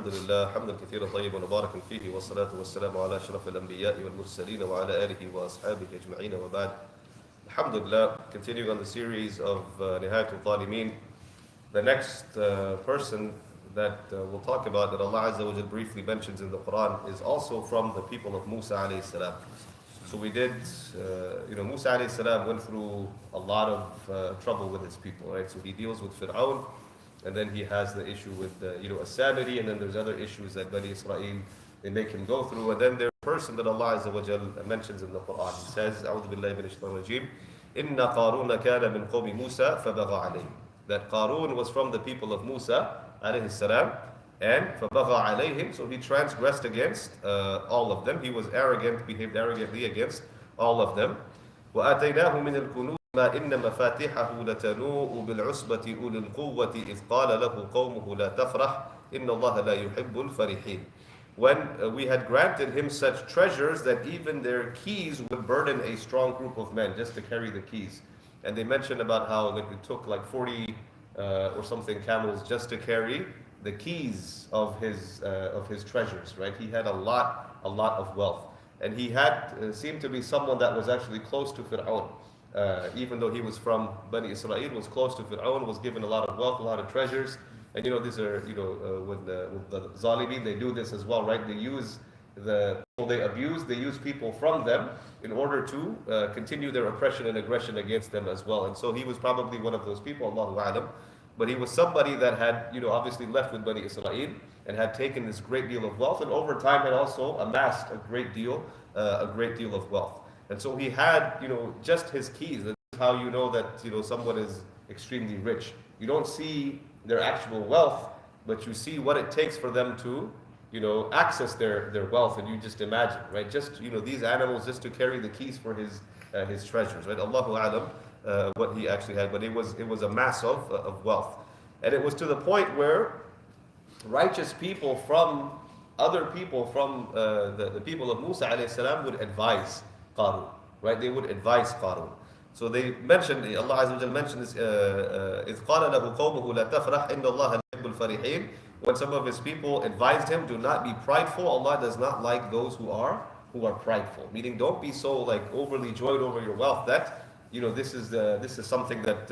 الحمد لله حمدا كثيرا طيبا مباركا فيه والصلاة والسلام على أشرف الأنبياء والمرسلين وعلى آله وأصحابه أجمعين وبعد. Alhamdulillah, continuing on the series of Nihayatul Talimeen, the next person that we'll talk about that Allah Azza wa Jal briefly mentions in the Quran is also from the people of Musa alayhi salam. So we did, Musa alayhi salam went through a lot of trouble with his people, right? So he deals with Fir'aun, and then he has the issue with, As-Samiri, and then there's other issues that Bani Israel, they make him go through. And then there's a person that Allah Azza wa Jal mentions in the Quran. He says, أعوذ بالله من الشيطان الرجيم إن قارون كان من قوم موسى فبغى عليهم. That Qarun was from the people of Musa alayhi salam, and فبغى عليهم, so he transgressed against all of them. He was arrogant, behaved arrogantly against all of them. وآتيناه من الكنوز ما إن مفاتحه لتنوء بالعصبة أولي القوة إذ قال له قومه لا تفرح إن الله لا يحب الفرحين. When we had granted him such treasures that even their keys would burden a strong group of men just to carry the keys. And they mentioned about how it took like 40 or something camels just to carry the keys of his treasures, right? He had a lot of wealth. And he had seemed to be someone that was actually close to Fir'aun. Even though he was from Bani Israel, was close to Fir'aun, was given a lot of wealth, a lot of treasures. And these are, with the Zalimin, they do this as well, right? They use the people they abuse, they use people from them in order to continue their oppression and aggression against them as well. And so he was probably one of those people, Allahu A'lam. But he was somebody that had, obviously left with Bani Israel and had taken this great deal of wealth, and over time had also amassed a great deal of wealth. And so he had, just his keys. That's how you know that, someone is extremely rich. You don't see their actual wealth, but you see what it takes for them to, access their wealth, and you just imagine, right? Just, these animals just to carry the keys for his treasures, right? Allahu A'lam, what he actually had, but it was a mass of wealth. And it was to the point where righteous people from other people, from the people of Musa alayhi salam, would advise Qarun, right? They would advise Qarun. So they mentioned, Allah Azza wa Jal mentioned this, إِذْ قَالَ لَهُ قَوْمُهُ لَا تَفْرَحْ إِنَّ اللَّهَ لَا يُحِبُّ الْفَرِحِينَ. When some of his people advised him, do not be prideful, Allah does not like those who are prideful. Meaning, don't be so overly joyed over your wealth that, this is something that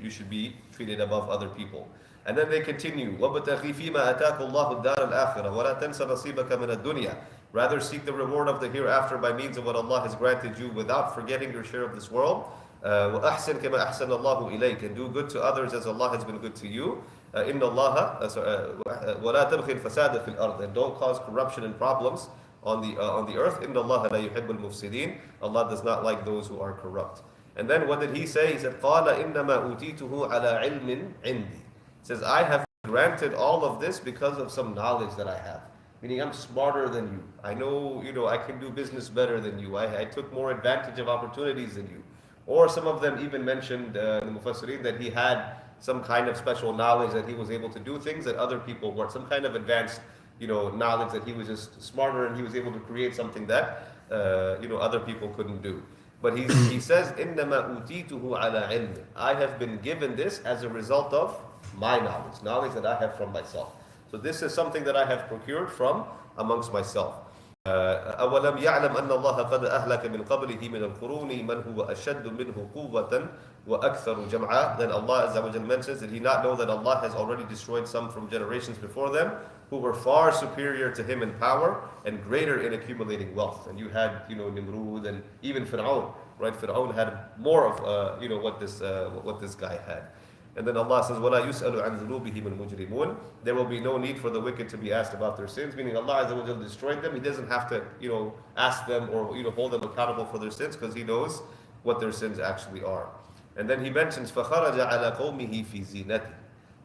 you should be treated above other people. And then they continue, وَابْتَغِ فِيمَا أَتَاكَ اللَّهُ الدَّارَ الْآخِرَةَ وَلَا تَنْسَ نَصِيبَكَ مِنَ الدُّنْيا. Rather seek the reward of the hereafter by means of what Allah has granted you without forgetting your share of this world. وَأَحْسِنْ كَمَا أَحْسَنَ اللَّهُ إِلَيْكَ, and do good to others as Allah has been good to you. إِنَّ اللَّهَ وَلَا تَبْغِ الْفَسَادَ فِي الْأَرْضِ, and don't cause corruption and problems on the earth. إِنَّ اللَّهَ لَا يُحِبُّ الْمُفْسِدِينَ, Allah does not like those who are corrupt. And then what did he say? He said, قَالَ إِنَّمَا أُوتِيتُهُ عَلَى عِلْمٍ عِنْدِي. He says, I have granted all of this because of some knowledge that I have. Meaning, I'm smarter than you. I know, I can do business better than you. I took more advantage of opportunities than you. Or some of them even mentioned in the Mufassirin that he had some kind of special knowledge, that he was able to do things that other people weren't. Some kind of advanced, knowledge, that he was just smarter and he was able to create something that, other people couldn't do. But he says, إِنَّمَا أُوتِيتُهُ عَلَى عِلْمٍ. I have been given this as a result of my knowledge that I have from myself. So this is something that I have procured from amongst myself. أَوَلَمْ يَعْلَمْ أَنَّ اللَّهَ قَدْ أَهْلَكَ مِنْ قَبْلِهِ مِنَ الْقُرُونِ مَنْ هُوَ أَشَدُّ مِنْهُ قُوَّةً وَأَكْثَرُ جَمْعًا. Then Allah Azza wa Jal mentions, did he not know that Allah has already destroyed some from generations before them who were far superior to him in power and greater in accumulating wealth. And you had, Nimrud and even Fir'aun, right? Fir'aun had more of, what this guy had. And then Allah says, وَلَا يُسْأَلُ عَنْ ذُنُوبِهِمُ الْمُجْرِمُونَ. There will be no need for the wicked to be asked about their sins, meaning Allah Azza wa Jal destroyed them. He doesn't have to, ask them or, hold them accountable for their sins, because He knows what their sins actually are. And then He mentions, فَخَرَجَ عَلَى قَوْمِهِ فِي زِينَتِهِ.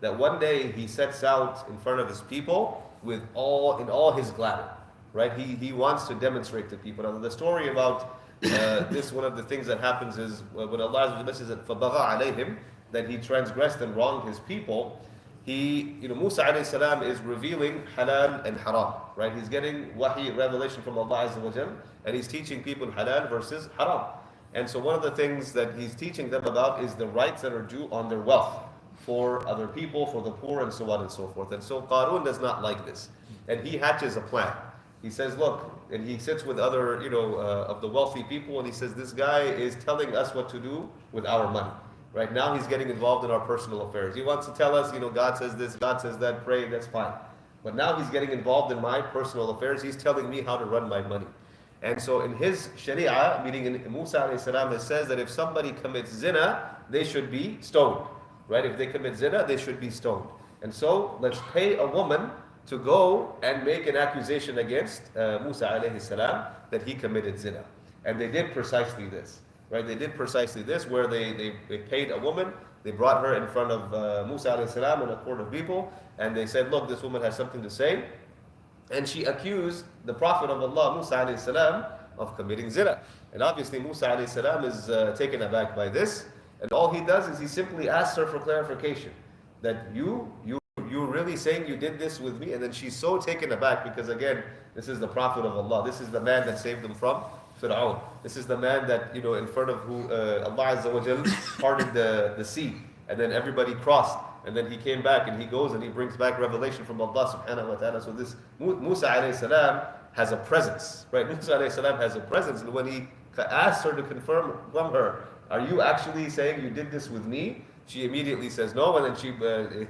That one day He sets out in front of His people in all His glamour, right? He wants to demonstrate to people. Now the story about this, one of the things that happens is when Allah Azza wa Jal says that فَبَغَى عَلَيْهِمْ, that he transgressed and wronged his people, Musa alayhi salam is revealing halal and haram, right? He's getting wahi, revelation from Allah Azza wa Jal, and he's teaching people halal versus haram. And so one of the things that he's teaching them about is the rights that are due on their wealth. for other people, for the poor, and so on and so forth. And so Qarun does not like this. And he hatches a plan. He says, look, and he sits with other, of the wealthy people, and he says, this guy is telling us what to do with our money. Right now, he's getting involved in our personal affairs. He wants to tell us, God says this, God says that, pray, that's fine. But now he's getting involved in my personal affairs. He's telling me how to run my money. And so in his Sharia, meaning in Musa alayhi salam, it says that if somebody commits zina, they should be stoned. Right? If they commit zina, they should be stoned. And so let's pay a woman to go and make an accusation against Musa alayhi salam that he committed zina. And they did precisely this. Right? They did precisely this, where they paid a woman, they brought her in front of Musa alayhi salam in a court of people, and they said, look, this woman has something to say. And she accused the Prophet of Allah, Musa alayhi salam, of committing zina. And obviously Musa alayhi salam is taken aback by this. And all he does is he simply asks her for clarification. That you really saying you did this with me? And then she's so taken aback because again, this is the Prophet of Allah. This is the man that saved them from Fir'aun. This is the man that, in front of who Allah Azza wa Jal parted the sea. And then everybody crossed. And then he came back and he goes and he brings back revelation from Allah subhanahu wa ta'ala. So this Musa alayhi salam has a presence. Right? Musa alayhi salam has a presence. And when he asks her to confirm from her, are you actually saying you did this with me? She immediately says no, and then she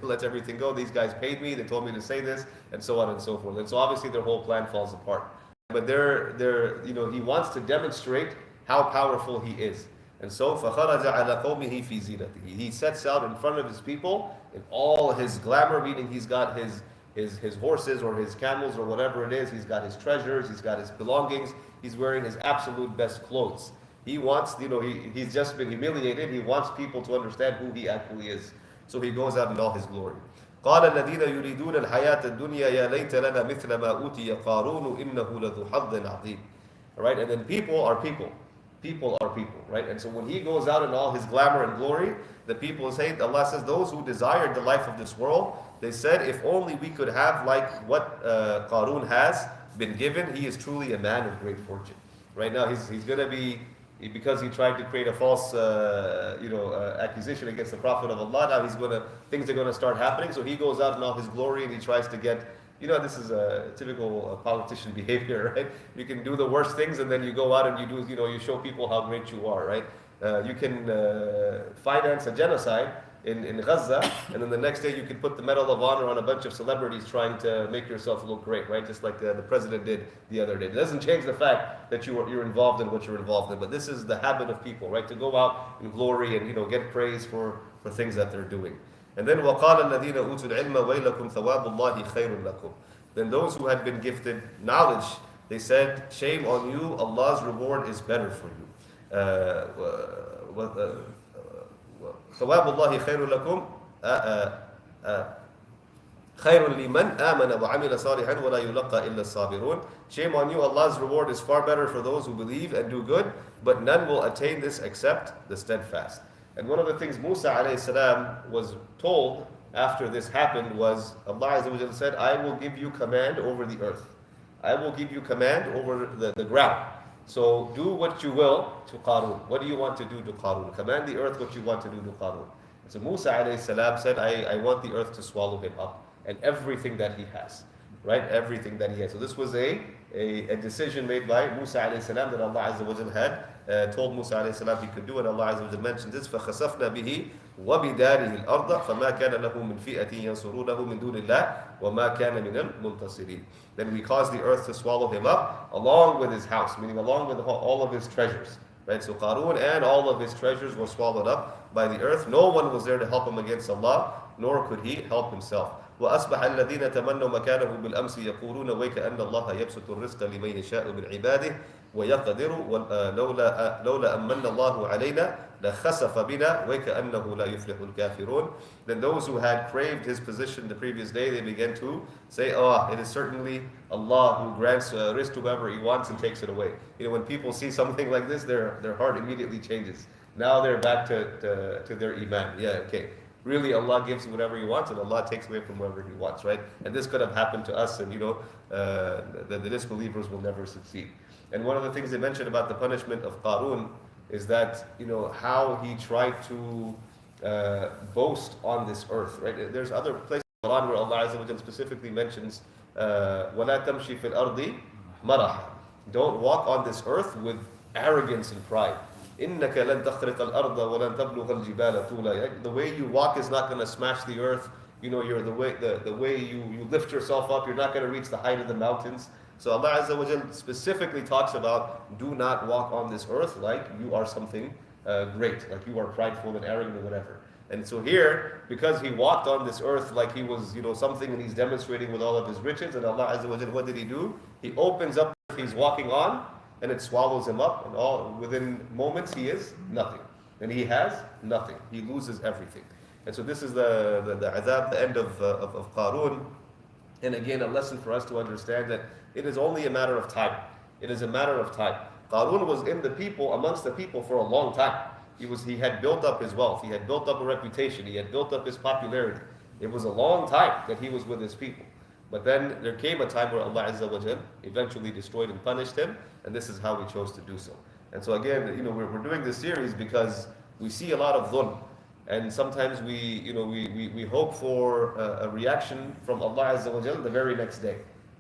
lets everything go. These guys paid me, they told me to say this, and so on and so forth. And so obviously their whole plan falls apart. But he wants to demonstrate how powerful he is. And so فَخَرَجَ عَلَى قَوْمِهِ فِي زِينَتِهِ. He sets out in front of his people in all his glamour, meaning he's got his horses or his camels or whatever it is. He's got his treasures, he's got his belongings. He's wearing his absolute best clothes. He wants, he's just been humiliated. He wants people to understand who he actually is. So he goes out in all his glory. قال الذين يريدون الحياة الدنيا يا ليت لنا مثل ما أوتي قارون إنه لذو حظ عظيم. All right, and then people are people. People are people, right? And so when he goes out in all his glamour and glory, the people say, Allah says, those who desired the life of this world, they said, if only we could have like what Qarun has been given. He is truly a man of great fortune. Right now, he's going to be, because he tried to create a false, accusation against the Prophet of Allah. Now things are going to start happening. So he goes out in all his glory and he tries to get, this is a typical politician behavior, right? You can do the worst things and then you go out and you show people how great you are, right? You can finance a genocide in Gaza, and then the next day you can put the Medal of Honor on a bunch of celebrities trying to make yourself look great, right? Just like the president did the other day. It doesn't change the fact that you're involved in what you're involved in, but this is the habit of people, right? To go out in glory and get praise for things that they're doing. And then وَقَالَ الَّذِينَ أُوتُوا الْعِلْمَ وَيْلَكُمْ ثَوَابُ اللَّهِ خَيْرٌ لَكُمْ. Then those who had been gifted knowledge, they said, shame on you, Allah's reward is better for you. ثواب الله خير لكم خير لمن آمن وعمل صالحا ولا يلقى إلا الصابرون. Shame on you, Allah's reward is far better for those who believe and do good, but none will attain this except the steadfast. And one of the things Musa alayhi salam was told after this happened was, Allah Azza wa Jalla said, I will give you command over the earth. I will give you command over the ground. So do what you will to Qarun. What do you want to do to Qarun? Command the earth what you want to do to Qarun. So Musa alayhi salam said, I want the earth to swallow him up and everything that he has. Right? Everything that he has. So this was a decision made by Musa alayhi salam that Allah Azza wa Jal had told Musa alayhi salam he could do, and Allah Azza wa Jal mentioned this, فَخَسَفْنَا بِهِ وَبِدَارِهِ الْأَرْضَ فَمَا كَانَ لَهُ مِنْ فِئَةٍ يَنْصُرُونَهُ مِنْ دُونِ اللَّهِ وَمَا كَانَ مِنَ الْمُنْتَصِرِينَ. Then we caused the earth to swallow him up along with his house, meaning along with all of his treasures. Right? So Qarun and all of his treasures were swallowed up by the earth. No one was there to help him against Allah, nor could he help himself. وأصبح الذين تمنوا مكانه بالأمس يقولون ويكأن الله يبسط الرزق لمن يشاء من عباده ويقدر لولا أمن الله علينا لخسف بنا ويكأنه لا يفلح الكافرون. Then those who had craved his position the previous day, they began to say, it is certainly Allah who grants risk to whoever he wants and takes it away. When people see something like this, their heart immediately changes. Now they're back to their iman. Yeah, okay. Really, Allah gives whatever He wants, and Allah takes away from whatever He wants, right? And this could have happened to us, and the disbelievers will never succeed. And one of the things they mentioned about the punishment of Qarun is that how he tried to boast on this earth, right? There's other places in the Quran where Allah Azza wa Jalla specifically mentions, وَلَا تَمْشِي فِي الْأَرْضِ مَرَحًا. Don't walk on this earth with arrogance and pride. إِنَّكَ لَن تَخْرِقَ الْأَرْضَ وَلَن تَبْلُغَ الْجِبَالَ طُولًا. The way you walk is not going to smash the earth. You know, you're the way you lift yourself up, you're not going to reach the height of the mountains. So Allah Azza wa Jalla specifically talks about, do not walk on this earth like you are something great, like you are prideful and arrogant or whatever. And so here, because he walked on this earth like he was, something, and he's demonstrating with all of his riches, and Allah Azza wa Jalla, what did he do? He opens up, he's walking on, and it swallows him up, and all within moments he is nothing. And he has nothing. He loses everything. And so this is the azab, the end of Qarun. And again, a lesson for us to understand that it is only a matter of time. It is a matter of time. Qarun was in the people, amongst the people for a long time. He had built up his wealth. He had built up a reputation. He had built up his popularity. It was a long time that he was with his people. But then there came a time where Allah Azza wa Jal eventually destroyed and punished him, and this is how we chose to do so. And so again, we're doing this series because we see a lot of dhulm. And sometimes we hope for a reaction from Allah Azza wa Jal the very next day,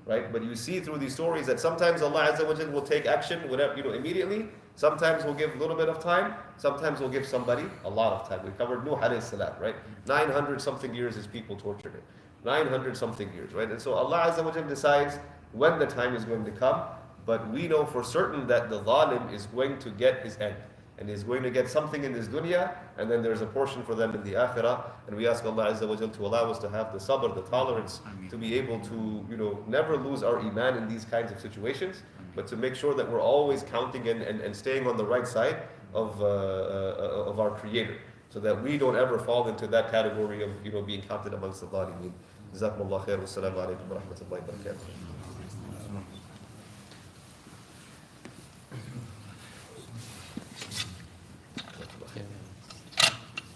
right? But you see through these stories that sometimes Allah Azza wa Jal will take action immediately. Sometimes He'll give a little bit of time. Sometimes He'll give somebody a lot of time. We covered Nuh alayhi salam, right? 900 something years His people tortured him. 900 something years, right? And so Allah Azza wa Jal decides when the time is going to come. But we know for certain that the zalim is going to get his end. And is going to get something in this dunya, and then there's a portion for them in the akhirah. And we ask Allah Azza wa Jal to allow us to have the sabr, the tolerance, to be able to never lose our iman in these kinds of situations, but to make sure that we're always counting and staying on the right side of our Creator, so that we don't ever fall into that category of being counted amongst the zalimeen. Jazakumullah khair. Wassalamu alaikum wa rahmatullahi wa barakatuh.